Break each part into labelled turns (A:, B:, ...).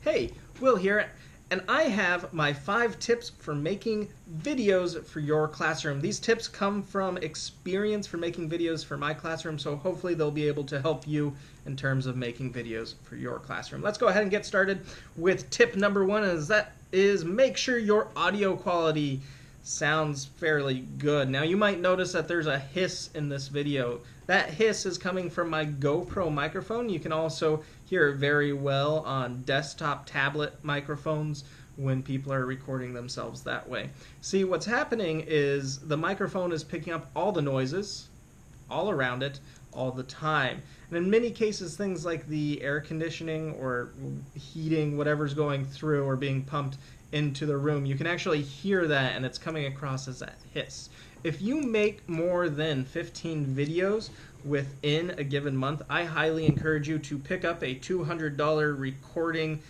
A: Hey, Will here, and I have my 5 tips for making videos for your classroom. These tips come from experience for making videos for my classroom, so hopefully they'll be able to help you in terms of making videos for your classroom. Let's go ahead and get started with tip number 1, and that is make sure your audio quality sounds fairly good. Now you might notice that there's a hiss in this video. That hiss is coming from my GoPro microphone. You can also hear it very well on desktop tablet microphones when people are recording themselves that way. See, what's happening is the microphone is picking up all the noises all around it all the time. And in many cases, things like the air conditioning or heating, whatever's going through or being pumped into the room, you can actually hear that, and it's coming across as that hiss. If you make more than 15 videos within a given month, I highly encourage you to pick up a $200 recording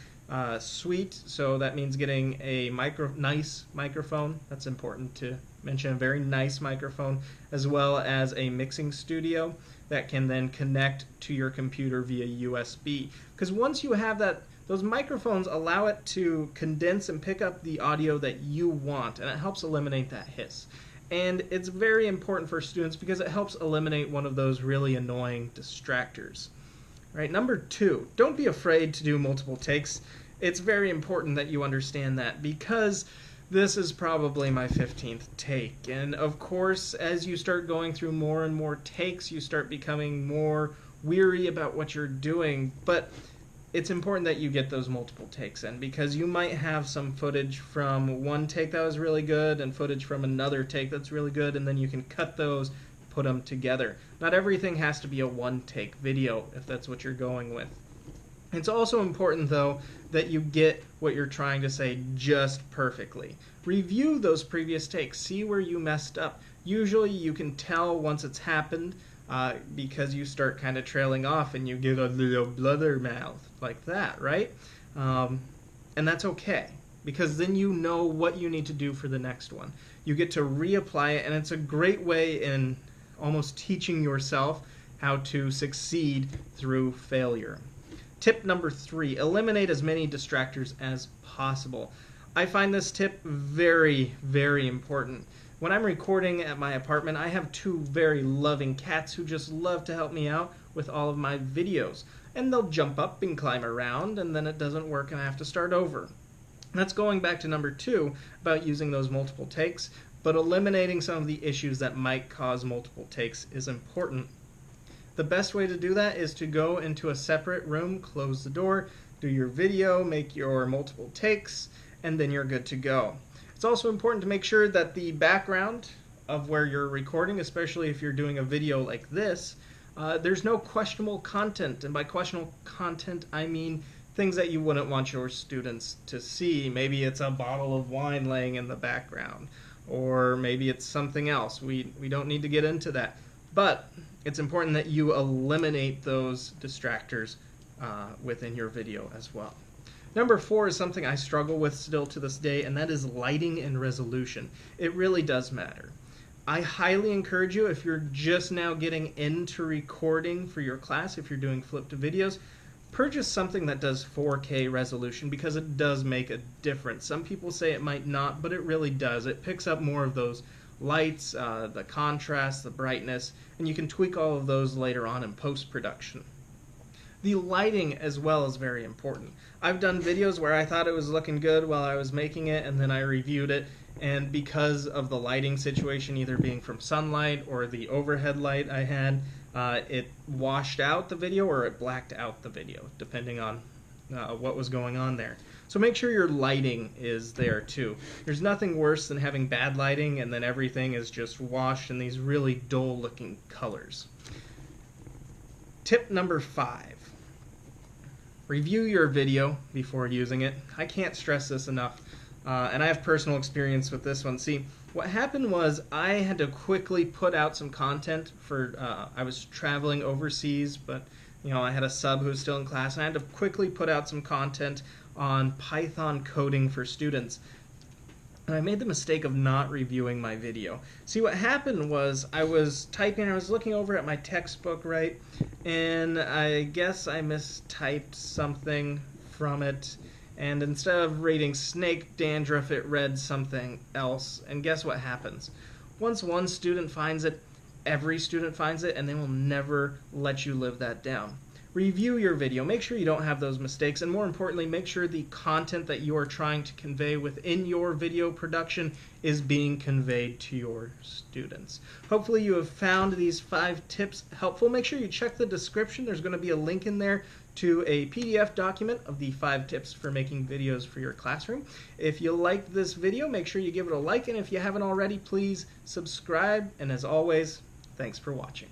A: suite. So that means getting a nice microphone. That's important to mention, a very nice microphone, as well as a mixing studio that can then connect to your computer via USB. Because once you have that, those microphones allow it to condense and pick up the audio that you want, and it helps eliminate that hiss. And it's very important for students because it helps eliminate one of those really annoying distractors. Right, number 2, don't be afraid to do multiple takes. It's very important that you understand that, because this is probably my 15th take. And of course, as you start going through more and more takes, you start becoming more weary about what you're doing. But it's important that you get those multiple takes in, because you might have some footage from one take that was really good and footage from another take that's really good, and then you can cut those, put them together. Not everything has to be a one-take video if that's what you're going with. It's also important, though, that you get what you're trying to say just perfectly. Review those previous takes. See where you messed up. Usually you can tell once it's happened because you start kind of trailing off and you get a little blubbermouth like that, right? And that's okay, because then you know what you need to do for the next one. You get to reapply it, and it's a great way in almost teaching yourself how to succeed through failure. Tip number 3, eliminate as many distractors as possible. I find this tip very, very important. When I'm recording at my apartment, I have 2 very loving cats who just love to help me out with all of my videos. And they'll jump up and climb around, and then it doesn't work and I have to start over. That's going back to number 2 about using those multiple takes, but eliminating some of the issues that might cause multiple takes is important. The best way to do that is to go into a separate room, close the door, do your video, make your multiple takes, and then you're good to go. It's also important to make sure that the background of where you're recording, especially if you're doing a video like this, there's no questionable content. And by questionable content, I mean things that you wouldn't want your students to see. Maybe it's a bottle of wine laying in the background, or maybe it's something else. We don't need to get into that. But it's important that you eliminate those distractors within your video as well. Number 4 is something I struggle with still to this day, and that is lighting and resolution. It really does matter. I highly encourage you, if you're just now getting into recording for your class, if you're doing flipped videos, purchase something that does 4K resolution, because it does make a difference. Some people say it might not, but it really does. It picks up more of those lights, the contrast, the brightness, and you can tweak all of those later on in post-production. The lighting as well is very important. I've done videos where I thought it was looking good while I was making it, and then I reviewed it, and because of the lighting situation, either being from sunlight or the overhead light I had, it washed out the video or it blacked out the video, depending on what was going on there. So make sure your lighting is there too. There's nothing worse than having bad lighting and then everything is just washed in these really dull looking colors. Tip number 5. Review your video before using it. I can't stress this enough, and I have personal experience with this one. See, what happened was I had to quickly put out some content for, I was traveling overseas, but I had a sub who was still in class, and I had to quickly put out some content on Python coding for students. And I made the mistake of not reviewing my video. See, what happened was I was typing, I was looking over at my textbook, right? And I guess I mistyped something from it, and instead of reading snake dandruff, it read something else. And guess what happens? Once one student finds it, every student finds it, and they will never let you live that down. Review your video. Make sure you don't have those mistakes, and more importantly, make sure the content that you are trying to convey within your video production is being conveyed to your students. Hopefully you have found these 5 tips helpful. Make sure you check the description. There's going to be a link in there to a PDF document of the 5 tips for making videos for your classroom. If you liked this video, make sure you give it a like, and if you haven't already, please subscribe. And as always, thanks for watching.